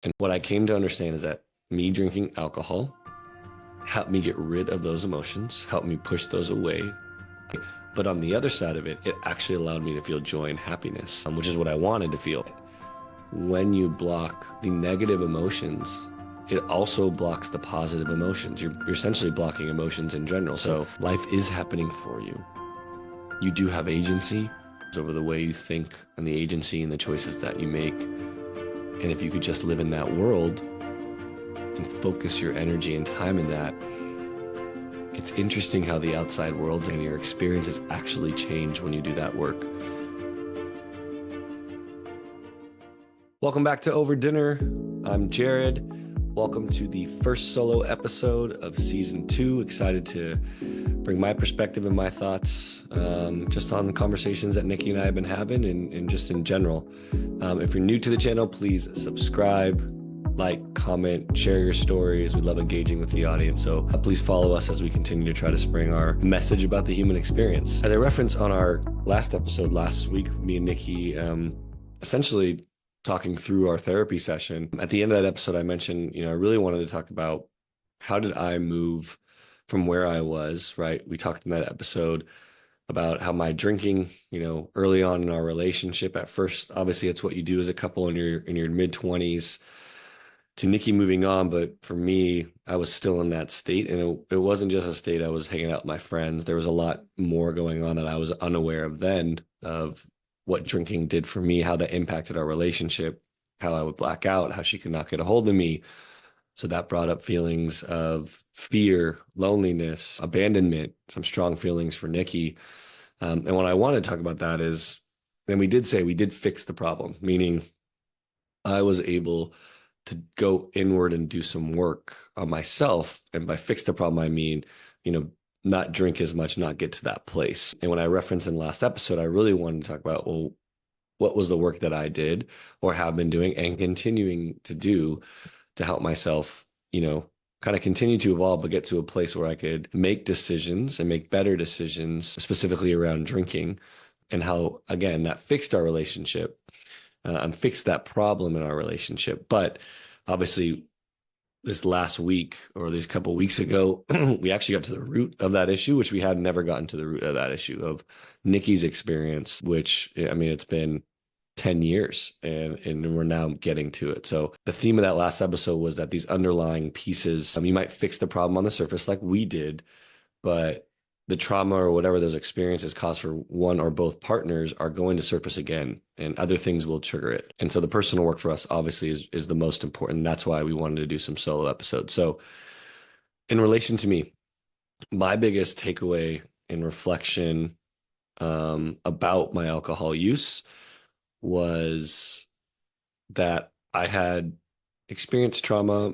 And what I came to understand is that me drinking alcohol helped me get rid of those emotions, helped me push those away. But on the other side of it, it actually allowed me to feel joy and happiness, which is what I wanted to feel. When you block the negative emotions, it also blocks the positive emotions. You're essentially blocking emotions in general. So life is happening for you. You do have agency over the way you think and the agency and the choices that you make. And if you could just live in that world and focus your energy and time in that, it's interesting how the outside world and your experiences actually change when you do that work. Welcome back to Over Dinner. I'm Jarrod. Welcome to the first solo episode of season 2. Excited to bring my perspective and my thoughts just on the conversations that Nikki and I have been having and just in general. If you're new to the channel, please subscribe, like, comment, share your stories. We love engaging with the audience. So please follow us as we continue to try to spread our message about the human experience. As I referenced on our last episode last week, me and Nikki essentially talking through our therapy session. At the end of that episode, I mentioned, I really wanted to talk about how did I move from where I was, right? We talked in that episode about how my drinking, early on in our relationship, at first, obviously it's what you do as a couple in your mid-20s, to Nikki moving on. But for me, I was still in that state, and it wasn't just a state. I was hanging out with my friends. There was a lot more going on that I was unaware of then, of what drinking did for me, how that impacted our relationship, how I would black out, how she could not get a hold of me. So that brought up feelings of fear, loneliness, abandonment, some strong feelings for Nikki. And what I want to talk about that is, and we did say we did fix the problem, meaning I was able to go inward and do some work on myself. And by fix the problem, I mean, not drink as much, not get to that place. And when I referenced in the last episode, I really wanted to talk about, well, what was the work that I did or have been doing and continuing to do to help myself, kind of continue to evolve, but get to a place where I could make decisions and make better decisions, specifically around drinking, and how, again, that fixed our relationship and fixed that problem in our relationship. But obviously, this last week or these couple of weeks ago, we actually got to the root of that issue, which we had never gotten to the root of that issue of Nikki's experience, which, it's been 10 years and we're now getting to it. So the theme of that last episode was that these underlying pieces, you might fix the problem on the surface like we did, but the trauma or whatever those experiences cause for one or both partners are going to surface again, and other things will trigger it. And so the personal work for us obviously is the most important. That's why we wanted to do some solo episodes. So in relation to me, my biggest takeaway in reflection about my alcohol use was that I had experienced trauma.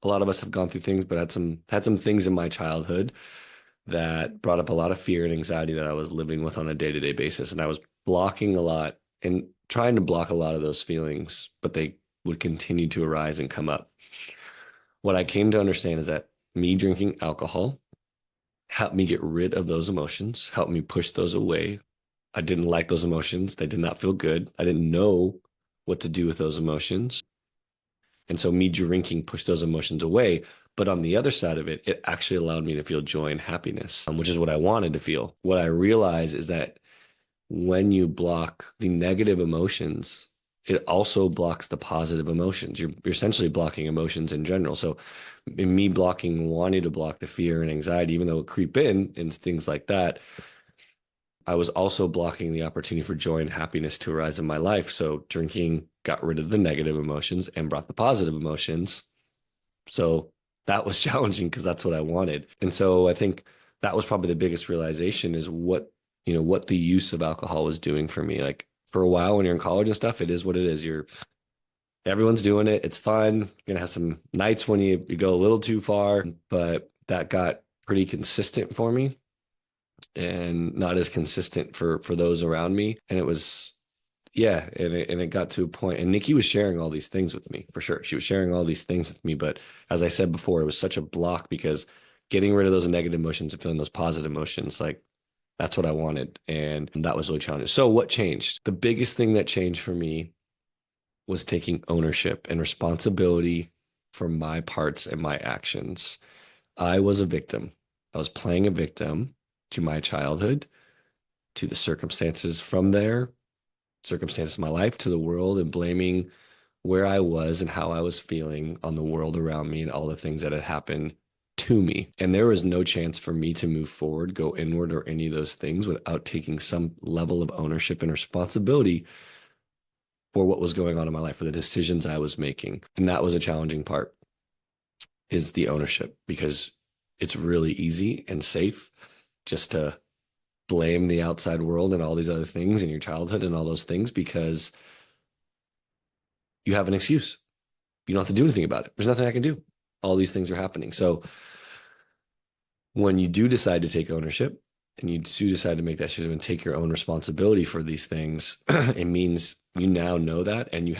A lot of us have gone through things, but had some things in my childhood that brought up a lot of fear and anxiety that I was living with on a day-to-day basis. And I was blocking a lot and trying to block a lot of those feelings, but they would continue to arise and come up. What I came to understand is that me drinking alcohol helped me get rid of those emotions, helped me push those away. I didn't like those emotions. They did not feel good. I didn't know what to do with those emotions. And so me drinking pushed those emotions away. But on the other side of it, it actually allowed me to feel joy and happiness, which is what I wanted to feel. What I realized is that when you block the negative emotions, it also blocks the positive emotions. You're essentially blocking emotions in general. So in me wanting to block the fear and anxiety, even though it creep in and things like that, I was also blocking the opportunity for joy and happiness to arise in my life. So drinking got rid of the negative emotions and brought the positive emotions. So that was challenging because that's what I wanted. And so I think that was probably the biggest realization is what the use of alcohol was doing for me. Like for a while when you're in college and stuff, it is what it is. Everyone's doing it. It's fun. You're going to have some nights when you go a little too far, but that got pretty consistent for me and not as consistent for those around me. And it was, yeah. And it got to a point, and Nikki was sharing all these things with me for sure. She was sharing all these things with me. But as I said before, it was such a block because getting rid of those negative emotions and feeling those positive emotions, like that's what I wanted. And that was really challenging. So what changed? The biggest thing that changed for me was taking ownership and responsibility for my parts and my actions. I was a victim. I was playing a victim to my childhood, to the circumstances from there, circumstances of my life, to the world, and blaming where I was and how I was feeling on the world around me and all the things that had happened to me. And there was no chance for me to move forward, go inward, or any of those things without taking some level of ownership and responsibility for what was going on in my life, for the decisions I was making. And that was a challenging part, is the ownership, because it's really easy and safe just to blame the outside world and all these other things in your childhood and all those things because you have an excuse. You don't have to do anything about it. There's nothing I can do. All these things are happening. So when you do decide to take ownership and you do decide to make that shift and take your own responsibility for these things, it means you now know that, and you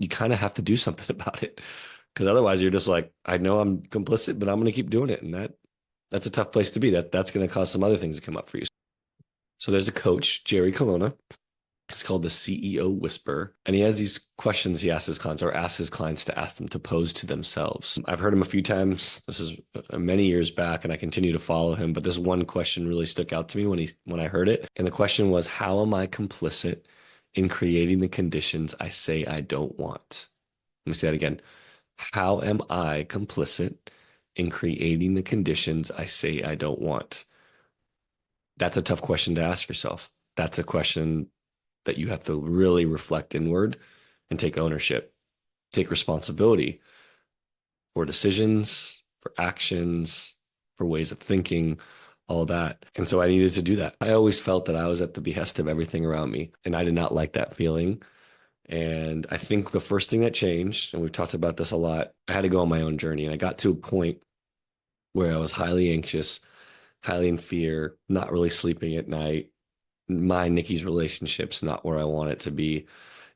kind of have to do something about it. Because otherwise you're just like, I know I'm complicit, but I'm going to keep doing it. And that's a tough place to be. That's going to cause some other things to come up for you. So there's a coach, Jerry Colonna. It's called the CEO Whisper. And he has these questions he asks his clients, or asks his clients to ask them to pose to themselves. I've heard him a few times. This is many years back, and I continue to follow him. But this one question really stuck out to me when I heard it. And the question was, how am I complicit in creating the conditions I say I don't want? Let me say that again. How am I complicit in creating the conditions I say I don't want? That's a tough question to ask yourself. That's a question that you have to really reflect inward and take ownership, take responsibility for decisions, for actions, for ways of thinking, all that. And so I needed to do that. I always felt that I was at the behest of everything around me, and I did not like that feeling. And I think the first thing that changed, and we've talked about this a lot, I had to go on my own journey. And I got to a point where I was highly anxious, highly in fear, not really sleeping at night. Nikki's relationship's not where I want it to be.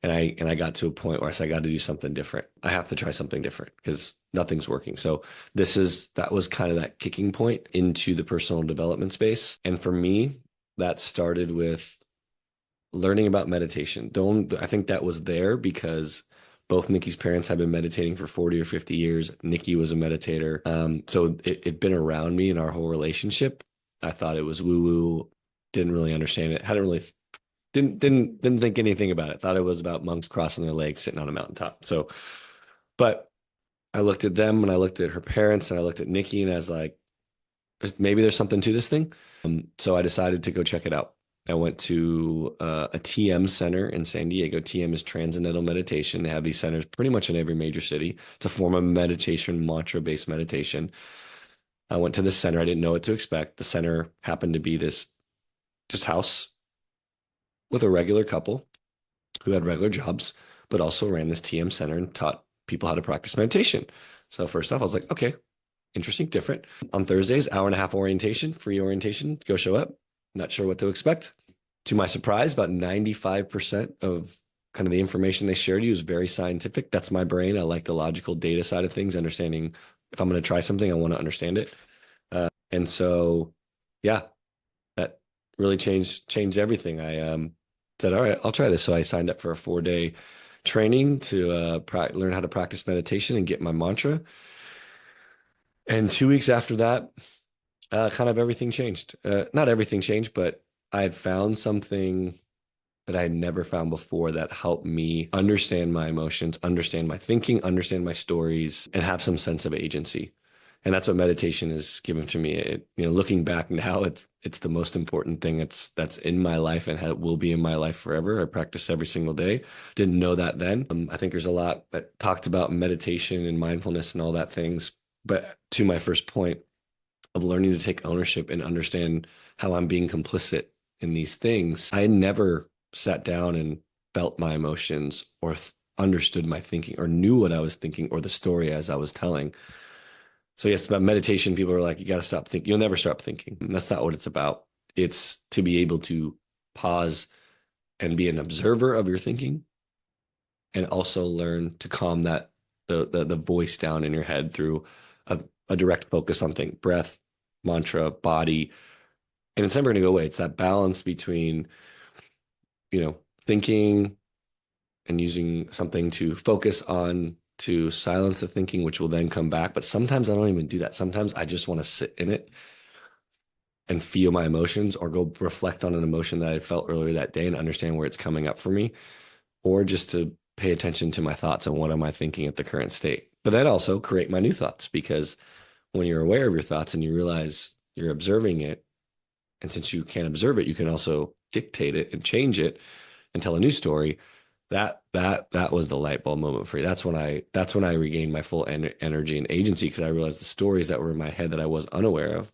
And I got to a point where I said, I got to do something different. I have to try something different because nothing's working. So that was kind of that kicking point into the personal development space. And for me, that started with learning about meditation. I think that was there because both Nikki's parents had been meditating for 40 or 50 years. Nikki was a meditator. So it'd been around me in our whole relationship. I thought it was woo-woo, didn't really understand it. Hadn't really didn't think anything about it. Thought it was about monks crossing their legs sitting on a mountaintop. So, but I looked at them and I looked at her parents and I looked at Nikki and I was like, maybe there's something to this thing. So I decided to go check it out. I went to a TM center in San Diego. TM is Transcendental Meditation. They have these centers pretty much in every major city. It's a form of meditation, mantra-based meditation. I went to this center. I didn't know what to expect. The center happened to be this just house with a regular couple who had regular jobs, but also ran this TM center and taught people how to practice meditation. So first off, I was like, okay, interesting, different. On Thursdays, hour and a half orientation, free orientation, go show up. Not sure what to expect. To my surprise, about 95% of kind of the information they shared you is very scientific. That's my brain. I like the logical data side of things, understanding if I'm going to try something, I want to understand it. And so, yeah, that really changed everything. I said, all right, I'll try this. So I signed up for a 4-day training to learn how to practice meditation and get my mantra. And 2 weeks after that, kind of everything changed. Not everything changed, but I had found something that I had never found before that helped me understand my emotions, understand my thinking, understand my stories, and have some sense of agency. And that's what meditation has given to me. Looking back now, it's the most important thing that's in my life and will be in my life forever. I practice every single day. Didn't know that then. I think there's a lot that talked about meditation and mindfulness and all that things. But to my first point of learning to take ownership and understand how I'm being complicit in these things, I never sat down and felt my emotions or understood my thinking or knew what I was thinking or the story as I was telling. So yes, about meditation, people are like, you got to stop thinking. You'll never stop thinking. And that's not what it's about. It's to be able to pause and be an observer of your thinking and also learn to calm the voice down in your head through a direct focus on breath, mantra, body. And it's never going to go away. It's that balance between, thinking and using something to focus on to silence the thinking, which will then come back. But sometimes I don't even do that. Sometimes I just want to sit in it and feel my emotions or go reflect on an emotion that I felt earlier that day and understand where it's coming up for me, or just to pay attention to my thoughts and what am I thinking at the current state. But then also create my new thoughts, because when you're aware of your thoughts and you realize you're observing it, and since you can't observe it, you can also dictate it and change it and tell a new story. That was the light bulb moment for you. That's when I regained my full energy and agency, because I realized the stories that were in my head that I was unaware of.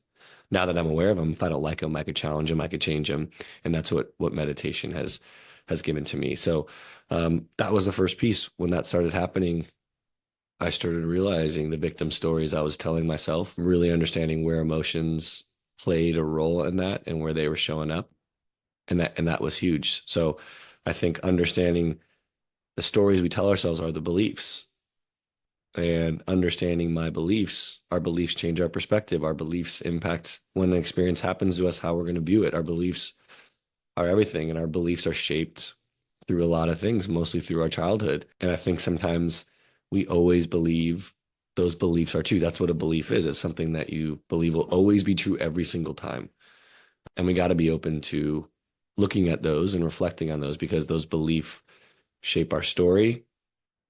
Now that I'm aware of them, if I don't like them, I could challenge them, I could change them, and that's what meditation has given to me. So that was the first piece. When that started happening, I started realizing the victim stories I was telling myself, really understanding where emotions played a role in that and where they were showing up. And that was huge. So I think understanding the stories we tell ourselves are the beliefs, and understanding my beliefs, our beliefs change our perspective. Our beliefs impact when an experience happens to us, how we're going to view it. Our beliefs are everything, and our beliefs are shaped through a lot of things, mostly through our childhood. And I think sometimes we always believe those beliefs are true. That's what a belief is. It's something that you believe will always be true every single time. And we got to be open to looking at those and reflecting on those, because those beliefs shape our story,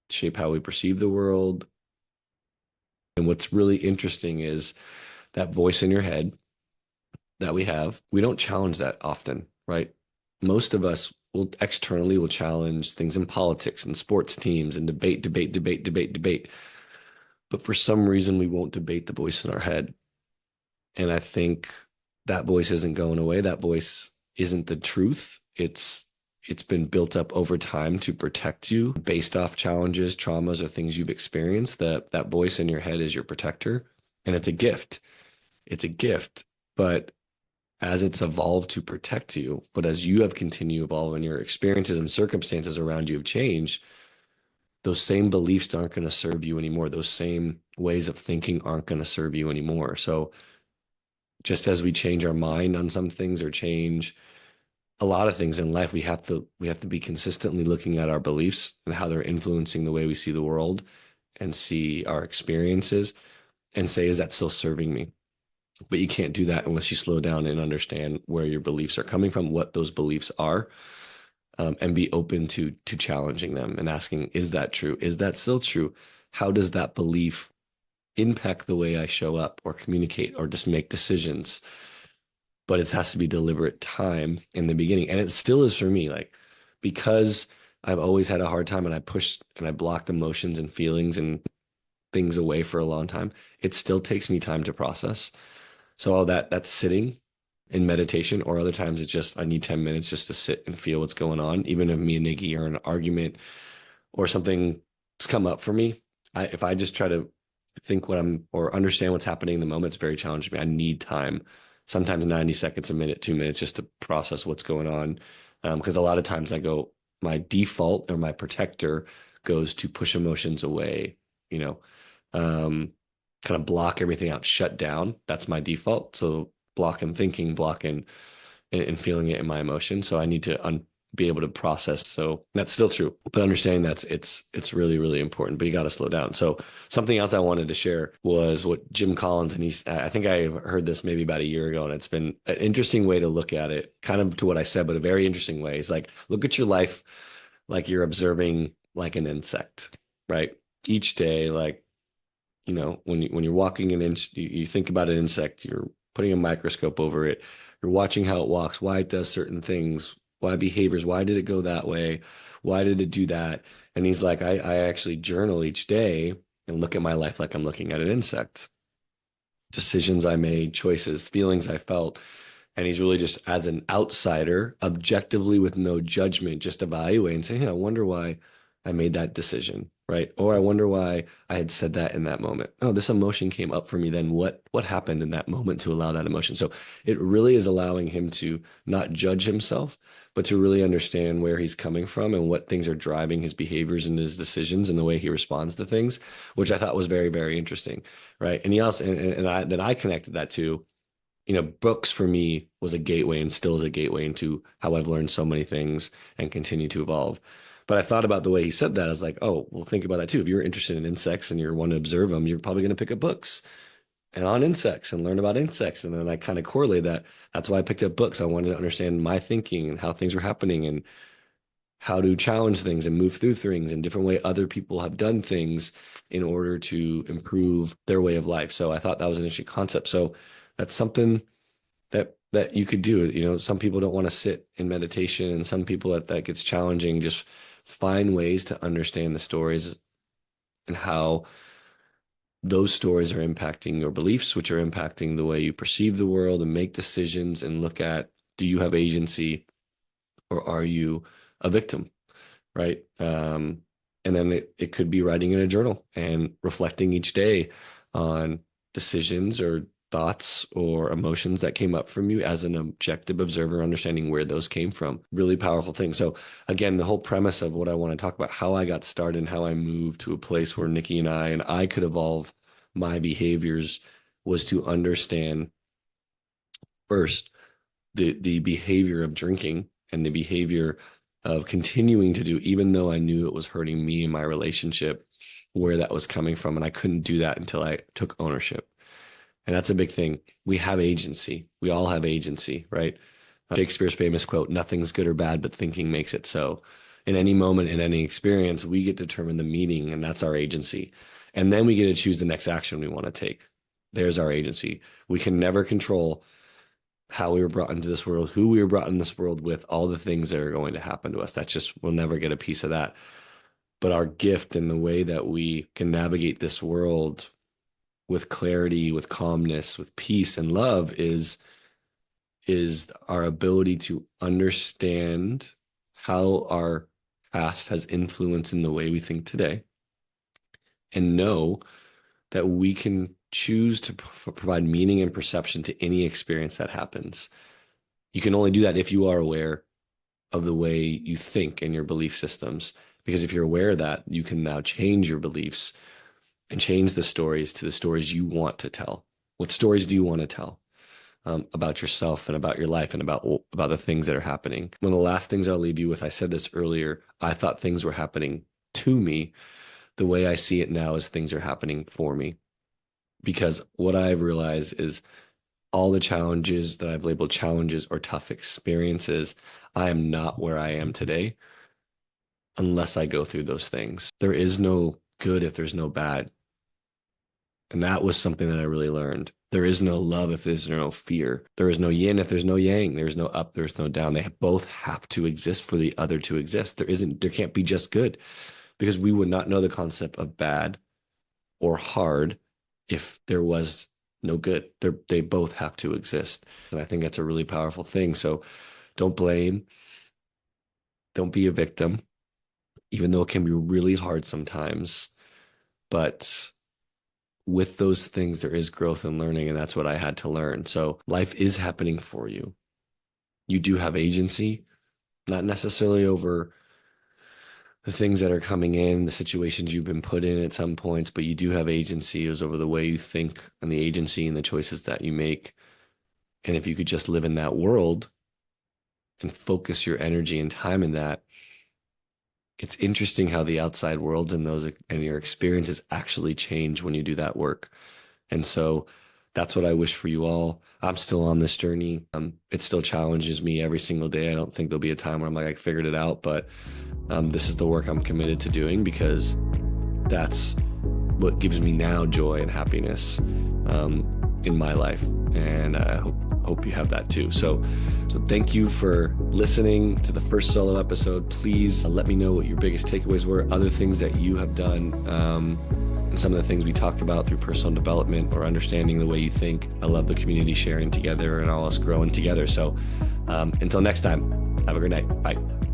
shape how we perceive the world. And what's really interesting is that voice in your head that we don't challenge that often, right? Most of us will externally will challenge things in politics and sports teams and debate. But for some reason, we won't debate the voice in our head. And I think that voice isn't going away. That voice isn't the truth. It's been built up over time to protect you based off challenges, traumas, or things you've experienced. That voice in your head is your protector, and it's a gift. It's a gift, but as it's evolved to protect you, but as you have continued to evolve and your experiences and circumstances around you have changed, those same beliefs aren't going to serve you anymore. Those same ways of thinking aren't going to serve you anymore. So just as we change our mind on some things or change a lot of things in life, we have to be consistently looking at our beliefs and how they're influencing the way we see the world and see our experiences, and say, is that still serving me? But you can't do that unless you slow down and understand where your beliefs are coming from, what those beliefs are, and be open to challenging them and asking, is that true? Is that still true? How does that belief impact the way I show up or communicate or just make decisions? But it has to be deliberate time in the beginning. And it still is for me, like, because I've always had a hard time and I pushed and I blocked emotions and feelings and things away for a long time. It still takes me time to process. So all that's sitting in meditation, or other times it's just I need 10 minutes just to sit and feel what's going on. Even if me and Nikki are in an argument or something's come up for me, if I just try to think what I'm or understand what's happening in the moment, it's very challenging me. I need time, sometimes 90 seconds, a minute, 2 minutes, just to process what's going on. Because a lot of times my default or my protector goes to push emotions away, you know, kind of block everything out, shut down. That's my default. So block and thinking, block and feeling it in my emotions. So I need to be able to process. So that's still true, but understanding that it's really, really important, but you got to slow down. So something else I wanted to share was what Jim Collins, and I think I heard this maybe about a year ago, and it's been an interesting way to look at it, kind of to what I said, but a very interesting way. It's like, look at your life like you're observing like an insect, right? Each day, like, when you're walking an inch, you think about an insect, you're putting a microscope over it, you're watching how it walks, why it does certain things, why behaviors, why did it go that way, why did it do that? And he's like, I actually journal each day and look at my life like I'm looking at an insect. Decisions I made, choices, feelings I felt. And he's really just, as an outsider, objectively with no judgment, just evaluating and saying, hey, I wonder why I made that decision, right? Or I wonder why I had said that in that moment. Oh, this emotion came up for me. Then what happened in that moment to allow that emotion? So it really is allowing him to not judge himself, but to really understand where he's coming from and what things are driving his behaviors and his decisions and the way he responds to things, which I thought was very, very interesting, right? And he also, I connected that to, books for me was a gateway and still is a gateway into how I've learned so many things and continue to evolve. But I thought about the way he said that. I was like, oh, well, think about that too. If you're interested in insects and you want to observe them, you're probably going to pick up books and on insects and learn about insects. And then I kind of correlate that. That's why I picked up books. I wanted to understand my thinking and how things were happening and how to challenge things and move through things and different way other people have done things in order to improve their way of life. So I thought that was an interesting concept. So that's something that you could do. You know, some people don't want to sit in meditation, and some people that gets challenging. Just find ways to understand the stories and how those stories are impacting your beliefs, which are impacting the way you perceive the world and make decisions, and look at, do you have agency or are you a victim? Right. And then it could be writing in a journal and reflecting each day on decisions or thoughts or emotions that came up from you as an objective observer, understanding where those came from. Really powerful thing. So again, the whole premise of what I want to talk about, how I got started and how I moved to a place where Nikki and I could evolve my behaviors, was to understand first the behavior of drinking and the behavior of continuing to do, even though I knew it was hurting me and my relationship, where that was coming from. And I couldn't do that until I took ownership. And that's a big thing. We have agency. We all have agency, right? Shakespeare's famous quote, nothing's good or bad, but thinking makes it so. In any moment, in any experience, we get to determine the meaning, and that's our agency. And then we get to choose the next action we want to take. There's our agency. We can never control how we were brought into this world, who we were brought in this world with, all the things that are going to happen to us. That's just, we'll never get a piece of that. But our gift and the way that we can navigate this world with clarity, with calmness, with peace and love is our ability to understand how our past has influence in the way we think today, and know that we can choose to provide meaning and perception to any experience that happens. You can only do that if you are aware of the way you think and your belief systems. Because if you're aware of that, you can now change your beliefs and change the stories to the stories you want to tell. What stories do you want to tell about yourself and about your life and about the things that are happening? One of the last things I'll leave you with, I said this earlier, I thought things were happening to me. The way I see it now is things are happening for me. Because what I've realized is all the challenges that I've labeled challenges or tough experiences, I am not where I am today unless I go through those things. There is no good if there's no bad. And that was something that I really learned. There is no love if there's no fear. There is no yin if there's no yang. There's no up, there's no down. They both have to exist for the other to exist. There can't be just good, because we would not know the concept of bad or hard if there was no good. They both have to exist. And I think that's a really powerful thing. So don't blame. Don't be a victim, even though it can be really hard sometimes. But with those things, there is growth and learning, and that's what I had to learn. So life is happening for you. You do have agency, not necessarily over the things that are coming in, the situations you've been put in at some points, but you do have agency is over the way you think and the agency and the choices that you make. And if you could just live in that world and focus your energy and time in that, it's interesting how the outside world and your experiences actually change when you do that work. And so that's what I wish for you all. I'm still on this journey. It still challenges me every single day. I don't think there'll be a time where I'm like, I figured it out, but this is the work I'm committed to doing, because that's what gives me now joy and happiness in my life. And I hope you have that too. So thank you for listening to the first solo episode. Please let me know what your biggest takeaways were, other things that you have done, and some of the things we talked about through personal development or understanding the way you think. I love the community sharing together and all us growing together. So until next time, have a great night. Bye.